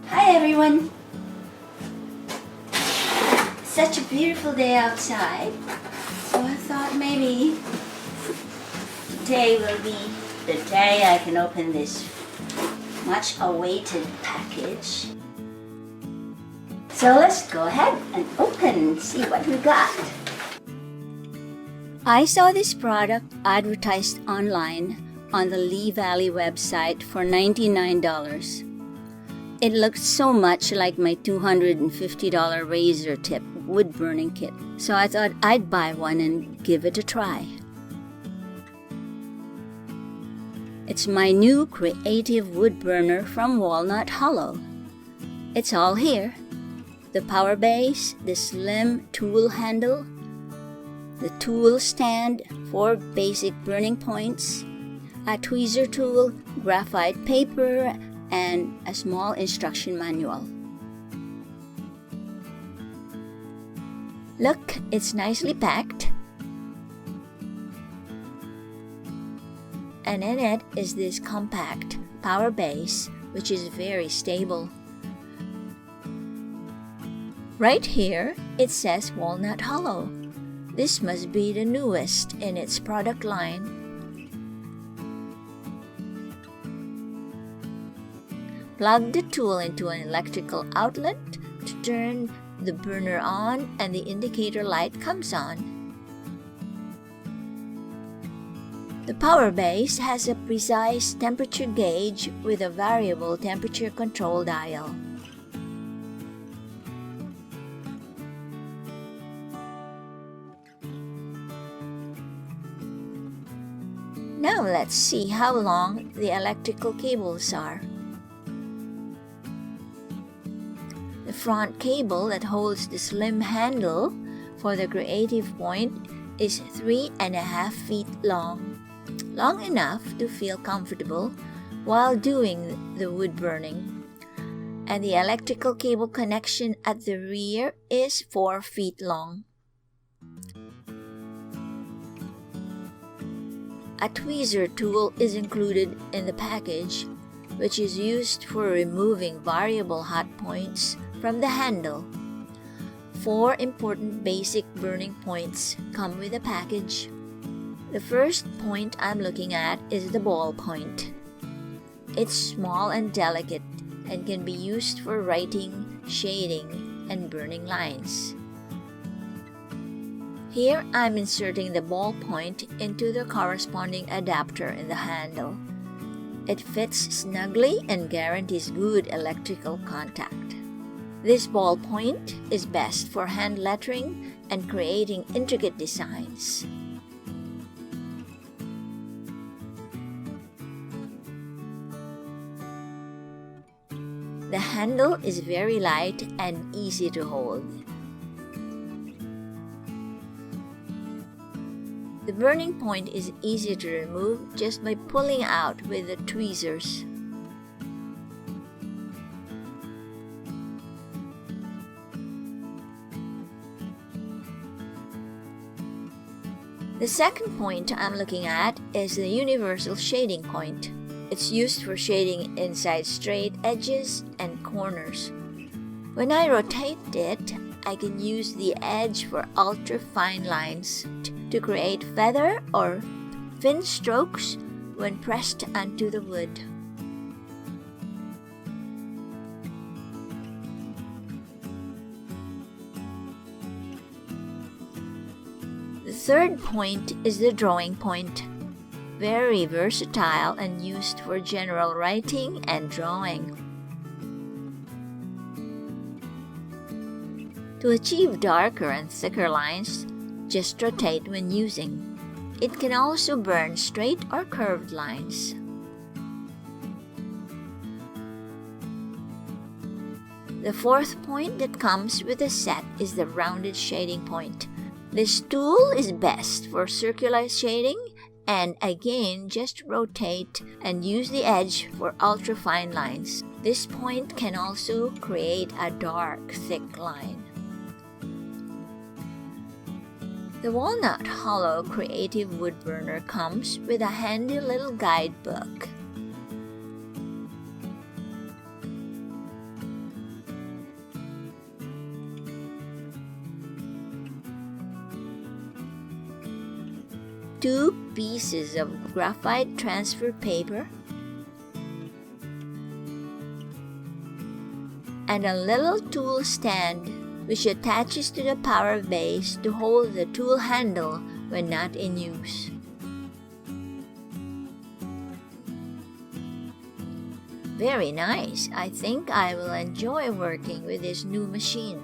Hi everyone! Such a beautiful day outside, so I thought maybe today will be the day I can open this much awaited package. So let's go ahead and open and see what we got. I saw this product advertised online on the Lee Valley website for $99. It looked so much like my $250 razor tip wood burning kit, so I thought I'd buy one and give it a try. It's my new Creative Woodburner from Walnut Hollow. It's all here. The power base, the slim tool handle, the tool stand, 4 basic burning points, a tweezer tool, graphite paper, and a small instruction manual. Look, it's nicely packed. And in it is this compact power base, which is very stable. Right here, it says Walnut Hollow. This must be the newest in its product line. Plug the tool into an electrical outlet to turn the burner on, and the indicator light comes on. The power base has a precise temperature gauge with a variable temperature control dial. Now let's see how long the electrical cables are. The front cable that holds the slim handle for the creative point is 3.5 feet long enough to feel comfortable while doing the wood burning. And the electrical cable connection at the rear is 4 feet long. A tweezer tool is included in the package, which is used for removing variable hot points from the handle. 4 important basic burning points come with the package. The first point I'm looking at is the ball point. It's small and delicate and can be used for writing, shading, and burning lines. Here I'm inserting the ball point into the corresponding adapter in the handle. It fits snugly and guarantees good electrical contact. This ball point is best for hand lettering and creating intricate designs. The handle is very light and easy to hold. The burning point is easy to remove just by pulling out with the tweezers. The second point I'm looking at is the universal shading point. It's used for shading inside straight edges and corners. When I rotate it, I can use the edge for ultra fine lines to create feather or thin strokes when pressed onto the wood. The third point is the drawing point. Very versatile and used for general writing and drawing. To achieve darker and thicker lines, just rotate when using. It can also burn straight or curved lines. The fourth point that comes with the set is the rounded shading point. This tool is best for circular shading, and again, just rotate and use the edge for ultra-fine lines. This point can also create a dark, thick line. The Walnut Hollow Creative Woodburner comes with a handy little guidebook. 2 pieces of graphite transfer paper, and a little tool stand which attaches to the power base to hold the tool handle when not in use. Very nice. I think I will enjoy working with this new machine.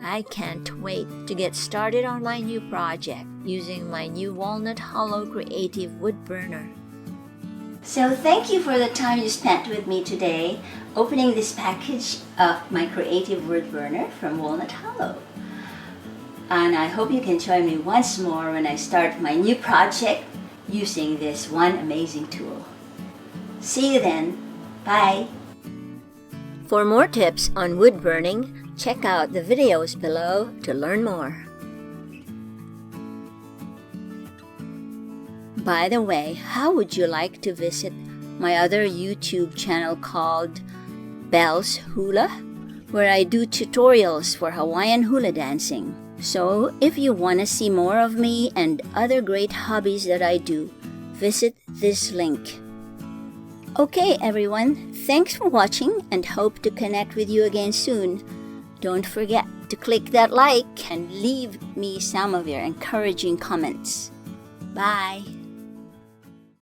I can't wait to get started on my new project using my new Walnut Hollow Creative Woodburner. So thank you for the time you spent with me today opening this package of my Creative Woodburner from Walnut Hollow. And I hope you can join me once more when I start my new project using this one amazing tool. See you then. Bye! For more tips on wood burning, check out the videos below to learn more. By the way, how would you like to visit my other YouTube channel called Belle's Hula, where I do tutorials for Hawaiian hula dancing? So if you want to see more of me and other great hobbies that I do, visit this link. Okay everyone, thanks for watching and hope to connect with you again soon. Don't forget to click that like and leave me some of your encouraging comments. Bye!